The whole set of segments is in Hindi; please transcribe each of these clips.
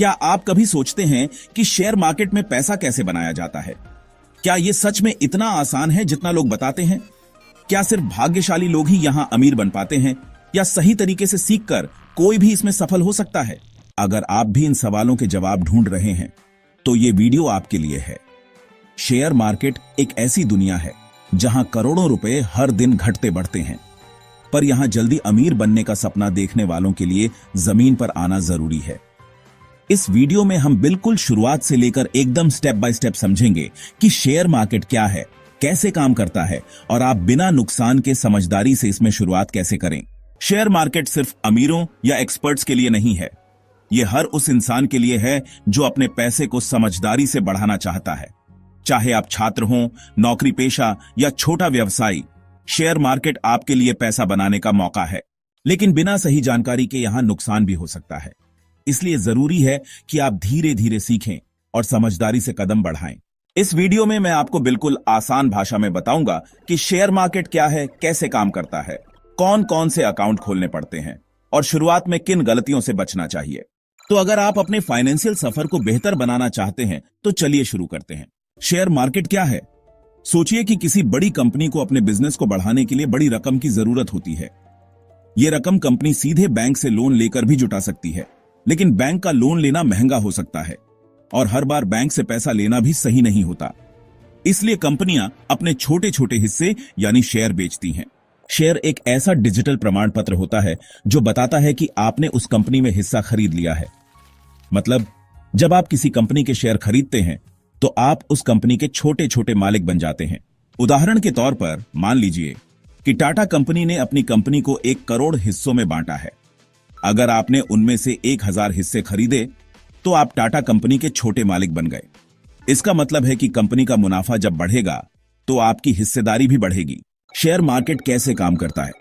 क्या आप कभी सोचते हैं कि शेयर मार्केट में पैसा कैसे बनाया जाता है? क्या यह सच में इतना आसान है जितना लोग बताते हैं? क्या सिर्फ भाग्यशाली लोग ही यहां अमीर बन पाते हैं, या सही तरीके से सीखकर कोई भी इसमें सफल हो सकता है? अगर आप भी इन सवालों के जवाब ढूंढ रहे हैं तो ये वीडियो आपके लिए है। शेयर मार्केट एक ऐसी दुनिया है जहां करोड़ों रुपए हर दिन घटते बढ़ते हैं, पर यहां जल्दी अमीर बनने का सपना देखने वालों के लिए जमीन पर आना जरूरी है। इस वीडियो में हम बिल्कुल शुरुआत से लेकर एकदम स्टेप बाय स्टेप समझेंगे कि शेयर मार्केट क्या है, कैसे काम करता है, और आप बिना नुकसान के समझदारी से इसमें शुरुआत कैसे करें। शेयर मार्केट सिर्फ अमीरों या एक्सपर्ट्स के लिए नहीं है, यह हर उस इंसान के लिए है जो अपने पैसे को समझदारी से बढ़ाना चाहता है। चाहे आप छात्र हों, नौकरी पेशा या छोटा व्यवसायी, शेयर मार्केट आपके लिए पैसा बनाने का मौका है। लेकिन बिना सही जानकारी के यहां नुकसान भी हो सकता है, इसलिए जरूरी है कि आप धीरे धीरे सीखें और समझदारी से कदम बढ़ाएं। इस वीडियो में मैं आपको बिल्कुल आसान भाषा में बताऊंगा कि शेयर मार्केट क्या है, कैसे काम करता है, कौन कौन से अकाउंट खोलने पड़ते हैं और शुरुआत में किन गलतियों से बचना चाहिए। तो अगर आप अपने फाइनेंशियल सफर को बेहतर बनाना चाहते हैं तो चलिए शुरू करते हैं। शेयर मार्केट क्या है? सोचिए कि किसी बड़ी कंपनी को अपने बिजनेस को बढ़ाने के लिए बड़ी रकम की जरूरत होती है। यह रकम कंपनी सीधे बैंक से लोन लेकर भी जुटा सकती है, लेकिन बैंक का लोन लेना महंगा हो सकता है और हर बार बैंक से पैसा लेना भी सही नहीं होता। इसलिए कंपनियां अपने छोटे छोटे हिस्से यानी शेयर बेचती हैं। शेयर एक ऐसा डिजिटल प्रमाण पत्र होता है जो बताता है कि आपने उस कंपनी में हिस्सा खरीद लिया है। मतलब जब आप किसी कंपनी के शेयर खरीदते हैं तो आप उस कंपनी के छोटे छोटे मालिक बन जाते हैं। उदाहरण के तौर पर मान लीजिए कि टाटा कंपनी ने अपनी कंपनी को 1 करोड़ हिस्सों में बांटा है। अगर आपने उनमें से 1000 हिस्से खरीदे तो आप टाटा कंपनी के छोटे मालिक बन गए। इसका मतलब है कि कंपनी का मुनाफा जब बढ़ेगा तो आपकी हिस्सेदारी भी बढ़ेगी। शेयर मार्केट कैसे काम करता है?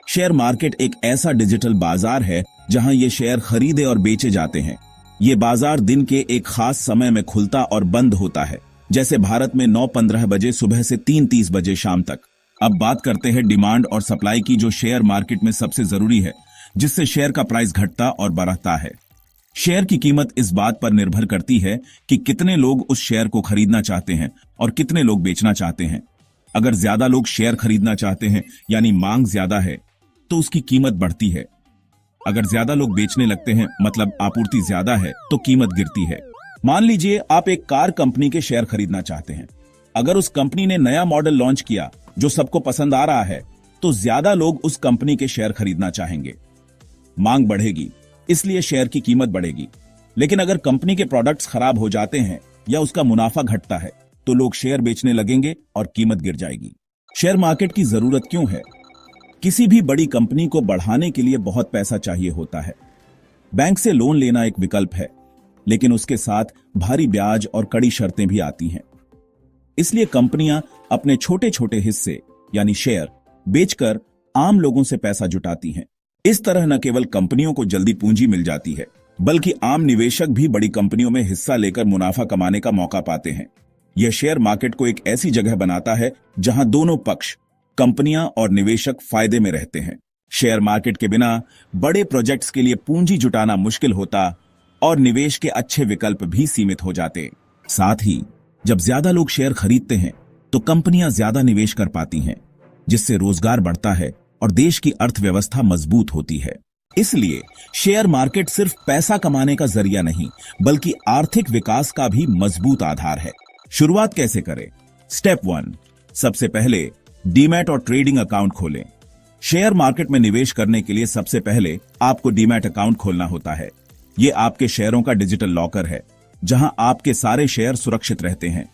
शेयर मार्केट एक ऐसा डिजिटल बाजार है जहां ये शेयर खरीदे और बेचे जाते हैं। ये बाजार दिन के एक खास समय में खुलता और बंद होता है, जैसे भारत में 9:15 बजे सुबह से 3:30 बजे शाम तक। अब बात करते हैं डिमांड और सप्लाई की, जो शेयर मार्केट में सबसे जरूरी है, जिससे शेयर का प्राइस घटता और बढ़ता है। शेयर की कीमत इस बात पर निर्भर करती है कि कितने लोग उस शेयर को खरीदना चाहते हैं और कितने लोग बेचना चाहते हैं। अगर ज्यादा लोग शेयर खरीदना चाहते हैं यानी मांग ज्यादा है तो उसकी कीमत बढ़ती है। अगर ज्यादा लोग बेचने लगते हैं मतलब आपूर्ति ज्यादा है तो कीमत गिरती है। मान लीजिए आप एक कार कंपनी के शेयर खरीदना चाहते हैं। अगर उस कंपनी ने नया मॉडल लॉन्च किया जो सबको पसंद आ रहा है तो ज्यादा लोग उस कंपनी के शेयर खरीदना चाहेंगे। मांग बढ़ेगी, इसलिए शेयर की कीमत बढ़ेगी। लेकिन अगर कंपनी के प्रोडक्ट्स खराब हो जाते हैं या उसका मुनाफा घटता है तो लोग शेयर बेचने लगेंगे और कीमत गिर जाएगी। शेयर मार्केट की जरूरत क्यों है? किसी भी बड़ी कंपनी को बढ़ाने के लिए बहुत पैसा चाहिए होता है। बैंक से लोन लेना एक विकल्प है, लेकिन उसके साथ भारी ब्याज और कड़ी शर्तें भी आती हैं। इसलिए कंपनियां अपने छोटे छोटे हिस्से यानी शेयर बेचकर आम लोगों से पैसा जुटाती हैं। इस तरह न केवल कंपनियों को जल्दी पूंजी मिल जाती है, बल्कि आम निवेशक भी बड़ी कंपनियों में हिस्सा लेकर मुनाफा कमाने का मौका पाते हैं। यह शेयर मार्केट को एक ऐसी जगह बनाता है जहां दोनों पक्ष, कंपनियां और निवेशक, फायदे में रहते हैं। शेयर मार्केट के बिना बड़े प्रोजेक्ट्स के लिए पूंजी जुटाना मुश्किल होता और निवेश के अच्छे विकल्प भी सीमित हो जाते। साथ ही जब ज्यादा लोग शेयर खरीदते हैं तो कंपनियां ज्यादा निवेश कर पाती हैं, जिससे रोजगार बढ़ता है और देश की अर्थव्यवस्था मजबूत होती है। इसलिए शेयर मार्केट सिर्फ पैसा कमाने का जरिया नहीं, बल्कि आर्थिक विकास का भी मजबूत आधार है। शुरुआत कैसे करें? स्टेप 1, सबसे पहले डीमैट और ट्रेडिंग अकाउंट खोलें। शेयर मार्केट में निवेश करने के लिए सबसे पहले आपको डीमैट अकाउंट खोलना होता है। यह आपके शेयरों का डिजिटल लॉकर है, जहां आपके सारे शेयर सुरक्षित रहते हैं।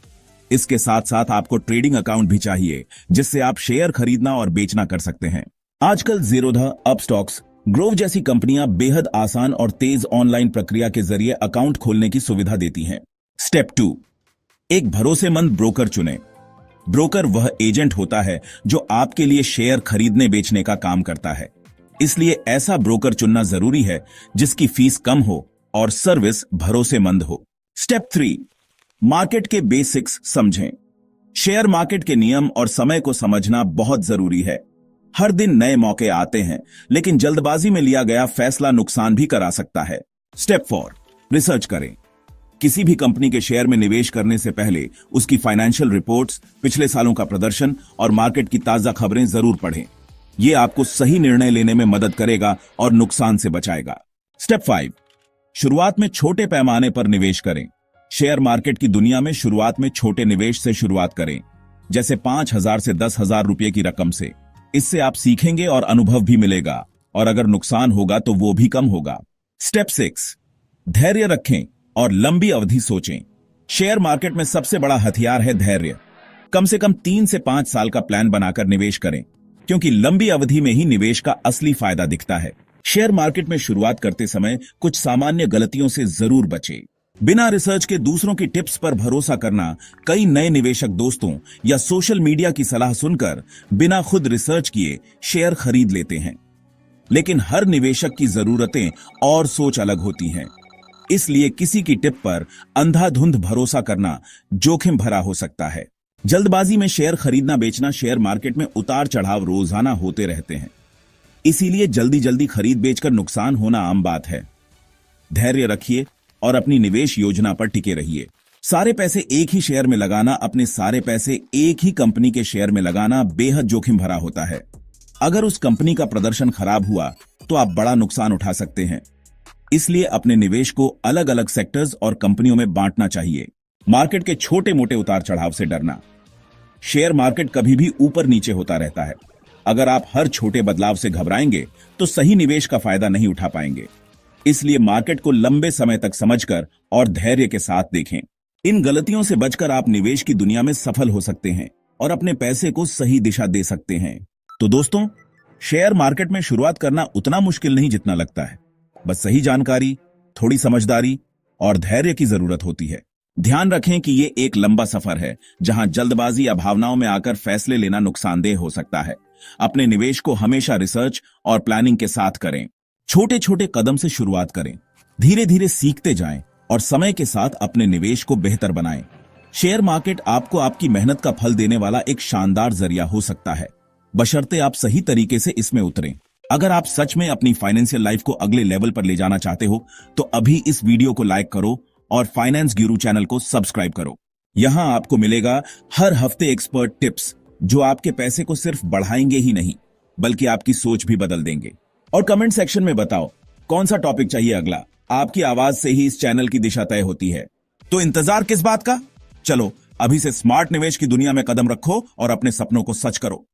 इसके साथ साथ आपको ट्रेडिंग अकाउंट भी चाहिए, जिससे आप शेयर खरीदना और बेचना कर सकते हैं। आजकल ज़ीरोधा, अपस्टॉक्स, ग्रोव जैसी कंपनियां बेहद आसान और तेज ऑनलाइन प्रक्रिया के जरिए अकाउंट खोलने की सुविधा देती हैं। स्टेप 2, एक भरोसेमंद ब्रोकर चुनें। ब्रोकर वह एजेंट होता है जो आपके लिए शेयर खरीदने बेचने का काम करता है। इसलिए ऐसा ब्रोकर चुनना जरूरी है जिसकी फीस कम हो और सर्विस भरोसेमंद हो। स्टेप 3, मार्केट के बेसिक्स समझें। शेयर मार्केट के नियम और समय को समझना बहुत जरूरी है। हर दिन नए मौके आते हैं, लेकिन जल्दबाजी में लिया गया फैसला नुकसान भी करा सकता है। स्टेप 4, रिसर्च करें। किसी भी कंपनी के शेयर में निवेश करने से पहले उसकी फाइनेंशियल रिपोर्ट्स, पिछले सालों का प्रदर्शन और मार्केट की ताजा खबरें जरूर पढ़ें। यह आपको सही निर्णय लेने में मदद करेगा और नुकसान से बचाएगा। स्टेप 5, शुरुआत में छोटे पैमाने पर निवेश करें। शेयर मार्केट की दुनिया में शुरुआत में छोटे निवेश से शुरुआत करें, जैसे 5,000 से 10,000 रुपए की रकम से। इससे आप सीखेंगे और अनुभव भी मिलेगा, और अगर नुकसान होगा तो वो भी कम होगा। स्टेप 6, धैर्य रखें और लंबी अवधि सोचें। शेयर मार्केट में सबसे बड़ा हथियार है धैर्य। कम से कम 3 से 5 साल का प्लान बनाकर निवेश करें, क्योंकि लंबी अवधि में ही निवेश का असली फायदा दिखता है। शेयर मार्केट में शुरुआत करते समय कुछ सामान्य गलतियों से जरूर बचें। बिना रिसर्च के दूसरों की टिप्स पर भरोसा करना। कई नए निवेशक दोस्तों या सोशल मीडिया की सलाह सुनकर बिना खुद रिसर्च किए शेयर खरीद लेते हैं, लेकिन हर निवेशक की जरूरतें और सोच अलग होती हैं। इसलिए किसी की टिप पर अंधाधुंध भरोसा करना जोखिम भरा हो सकता है। जल्दबाजी में शेयर खरीदना बेचना। शेयर मार्केट में उतार चढ़ाव रोजाना होते रहते हैं, इसीलिए जल्दी जल्दी खरीद बेचकर नुकसान होना आम बात है। धैर्य रखिए और अपनी निवेश योजना पर टिके रहिए। सारे पैसे एक ही शेयर में लगाना, अपने सारे पैसे एक ही कंपनी के शेयर में लगाना बेहद जोखिम भरा होता है। अगर उस कंपनी का प्रदर्शन खराब हुआ तो आप बड़ा नुकसान उठा सकते हैं। इसलिए अपने निवेश को अलग अलग सेक्टर्स और कंपनियों में बांटना चाहिए। मार्केट के छोटे मोटे उतार चढ़ाव से डरना। शेयर मार्केट कभी भी ऊपर नीचे होता रहता है। अगर आप हर छोटे बदलाव से घबराएंगे तो सही निवेश का फायदा नहीं उठा पाएंगे। इसलिए मार्केट को लंबे समय तक समझकर और धैर्य के साथ देखें। इन गलतियों से बचकर आप निवेश की दुनिया में सफल हो सकते हैं और अपने पैसे को सही दिशा दे सकते हैं। तो दोस्तों, शेयर मार्केट में शुरुआत करना उतना मुश्किल नहीं जितना लगता है। बस सही जानकारी, थोड़ी समझदारी और धैर्य की जरूरत होती है। ध्यान रखें कि ये एक लंबा सफर है, जहां जल्दबाजी या भावनाओं में आकर फैसले लेना नुकसानदेह हो सकता है। अपने निवेश को हमेशा रिसर्च और प्लानिंग के साथ करें। छोटे छोटे कदम से शुरुआत करें, धीरे धीरे सीखते जाएं और समय के साथ अपने निवेश को बेहतर बनाएं। शेयर मार्केट आपको आपकी मेहनत का फल देने वाला एक शानदार जरिया हो सकता है, बशर्ते आप सही तरीके से इसमें उतरें। अगर आप सच में अपनी फाइनेंशियल लाइफ को अगले लेवल पर ले जाना चाहते हो तो अभी इस वीडियो को लाइक करो और फाइनेंस गुरु चैनल को सब्सक्राइब करो। यहां आपको मिलेगा हर हफ्ते एक्सपर्ट टिप्स, जो आपके पैसे को सिर्फ बढ़ाएंगे ही नहीं बल्कि आपकी सोच भी बदल देंगे। और कमेंट सेक्शन में बताओ कौन सा टॉपिक चाहिए अगला। आपकी आवाज से ही इस चैनल की दिशा तय होती है। तो इंतजार किस बात का? चलो अभी से स्मार्ट निवेश की दुनिया में कदम रखो और अपने सपनों को सच करो।